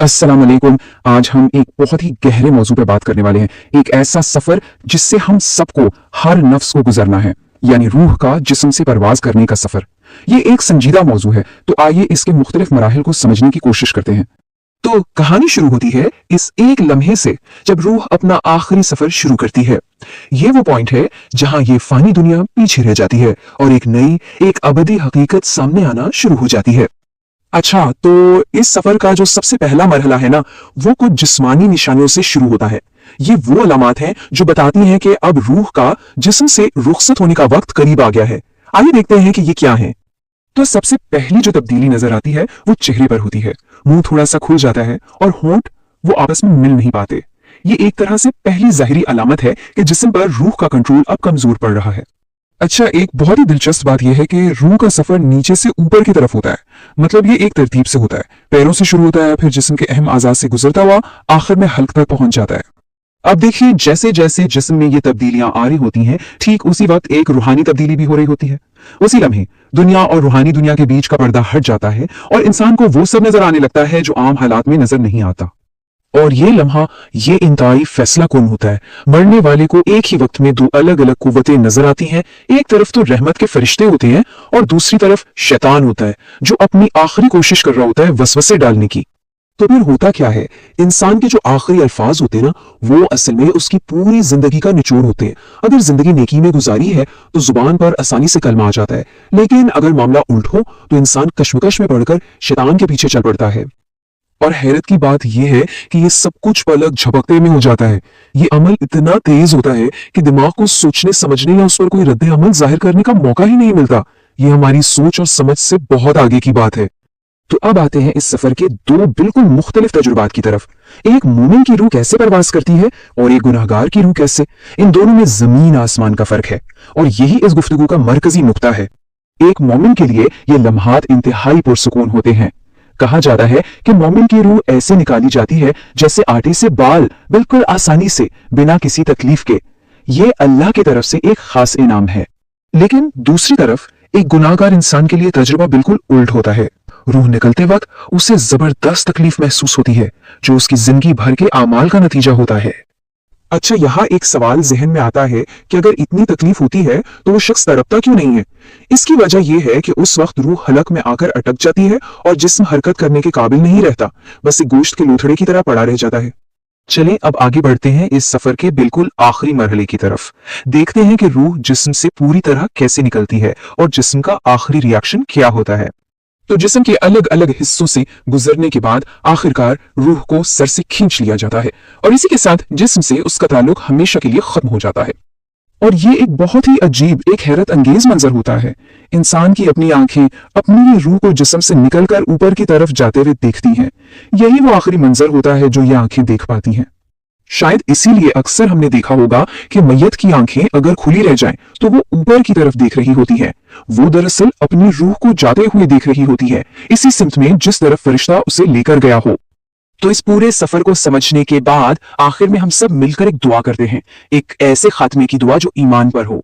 अस्सलाम वालेकुम। आज हम एक बहुत ही गहरे मौजू पे बात करने वाले हैं। एक ऐसा सफर जिससे हम सबको, हर नफ्स को गुजरना है, यानी रूह का जिस्म से परवाज करने का सफर। ये एक संजीदा मौजू है, तो आइए इसके मुख्तलिफ मराहिल को समझने की कोशिश करते हैं। तो कहानी शुरू होती है इस एक लम्हे से जब रूह अपना आखिरी सफर शुरू करती है। ये वो पॉइंट है जहां ये फानी दुनिया पीछे रह जाती है और एक नई, एक अबदी हकीकत सामने आना शुरू हो जाती है। अच्छा, तो इस सफर का जो सबसे पहला मरहला है ना, वो कुछ जिस्मानी निशानियों से शुरू होता है। ये वो अलामात हैं जो बताती हैं कि अब रूह का जिस्म से रुखसत होने का वक्त करीब आ गया है। आइए देखते हैं कि ये क्या है। तो सबसे पहली जो तब्दीली नजर आती है वो चेहरे पर होती है। मुंह थोड़ा सा खुल जाता है और होंठ वो आपस में मिल नहीं पाते। ये एक तरह से पहली ज़ाहिरी अलामत है कि जिस्म पर रूह का कंट्रोल अब कमजोर पड़ रहा है। अच्छा, एक बहुत ही दिलचस्प बात यह है कि रूह का सफर नीचे से ऊपर की तरफ होता है। मतलब ये एक तरतीब से होता है। पैरों से शुरू होता है, फिर जिस्म के अहम आज़ाद से गुजरता हुआ आखिर में हल्क तक पहुंच जाता है। अब देखिए, जैसे जैसे जिस्म में ये तब्दीलियां आ रही होती हैं, ठीक उसी वक्त एक रूहानी तब्दीली भी हो रही होती है। उसी लम्हे दुनिया और रूहानी दुनिया के बीच का पर्दा हट जाता है और इंसान को वो सब नजर आने लगता है जो आम हालात में नजर नहीं आता। और ये लम्हा, ये इंतहाई फैसला कौन होता है। मरने वाले को एक ही वक्त में दो अलग अलग कुव्वतें नजर आती हैं। एक तरफ तो रहमत के फरिश्ते होते हैं और दूसरी तरफ शैतान होता है जो अपनी आखिरी कोशिश कर रहा होता है वसवसे डालने की। तो फिर होता क्या है, इंसान के जो आखिरी अल्फाज होते हैं ना, वो असल में उसकी पूरी जिंदगी का निचोड़ होते हैं। अगर जिंदगी नेकी में गुजारी है तो जुबान पर आसानी से कलमा आ जाता है, लेकिन अगर मामला उल्ट हो तो इंसान कश्मकश में पड़कर शैतान के पीछे चल पड़ता है। और हैरत की बात यह है कि ये सब कुछ पलक झपकते में हो जाता है। ये अमल इतना तेज होता है कि दिमाग को सोचने समझने या उस पर कोई रद्द अमल जाहिर करने का मौका ही नहीं मिलता। ये हमारी सोच और समझ से बहुत आगे की बात है। तो अब आते हैं इस सफर के दो बिल्कुल मुख्तलिफ तजुर्बात की तरफ। एक मोमिन की रूह कैसे परवाज करती है और एक गुनाहगार की रूह कैसे। इन दोनों में जमीन आसमान का फर्क है और यही इस गुफ्तगू का मरकजी नुक्ता है। एक मोमिन के लिए ये लम्हात इंतहाई पुरसुकून होते हैं। कहा जाता है कि मोमिन की रूह ऐसे निकाली जाती है जैसे आटे से बाल, बिल्कुल आसानी से, बिना किसी तकलीफ के। ये अल्लाह की तरफ से एक खास इनाम है। लेकिन दूसरी तरफ एक गुनाहगार इंसान के लिए तजुर्बा बिल्कुल उल्ट होता है। रूह निकलते वक्त उसे जबरदस्त तकलीफ महसूस होती है जो उसकी जिंदगी भर के आमाल का नतीजा होता है। अच्छा, यहाँ एक सवाल जहन में आता है कि अगर इतनी तकलीफ होती है तो वो शख्स तड़पता क्यों नहीं है। इसकी वजह यह है कि उस वक्त रूह हलक में आकर अटक जाती है और जिस्म हरकत करने के काबिल नहीं रहता, बस एक गोश्त के लोथड़े की तरह पड़ा रह जाता है। चलें अब आगे बढ़ते हैं इस सफर के बिल्कुल आखिरी मरहले की तरफ। देखते हैं कि रूह जिस्म से पूरी तरह कैसे निकलती है और जिस्म का आखिरी रिएक्शन क्या होता है। तो जिस्म के अलग अलग हिस्सों से गुजरने के बाद आखिरकार रूह को सर से खींच लिया जाता है और इसी के साथ जिस्म से उसका ताल्लुक हमेशा के लिए खत्म हो जाता है। और ये एक बहुत ही अजीब, एक हैरत अंगेज मंजर होता है। इंसान की अपनी आंखें अपनी ही रूह को जिस्म से निकलकर ऊपर की तरफ जाते हुए देखती हैं। यही वो आखिरी मंजर होता है जो ये आंखें देख पाती हैं। शायद इसीलिए अक्सर हमने देखा होगा कि मैयत की आंखें अगर खुली रह जाएं तो वो ऊपर की तरफ देख रही होती है। वो दरअसल अपनी रूह को जाते हुए देख रही होती है, इसी सिमत में जिस तरफ फरिश्ता उसे लेकर गया हो। तो इस पूरे सफर को समझने के बाद आखिर में हम सब मिलकर एक दुआ करते हैं, एक ऐसे खात्मे की दुआ जो ईमान पर हो।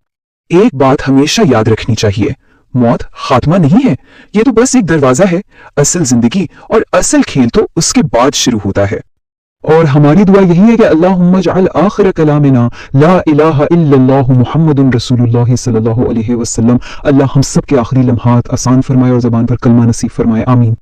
एक बात हमेशा याद रखनी चाहिए, मौत खात्मा नहीं है, ये तो बस एक दरवाजा है। असल जिंदगी और असल खेल तो उसके बाद शुरू होता है। और हमारी दुआ यही है कि अल्लाहुम्मा जअल आखिर कलामिना ला इलाहा इल्लल्लाहु मुहम्मदुर रसूलुल्लाह सल्लल्लाहु अलैहि वसल्लम। अल्लाह हम सब के आखिरी लम्हात आसान फरमाए और ज़बान पर कलमा नसीब फरमाए, आमीन।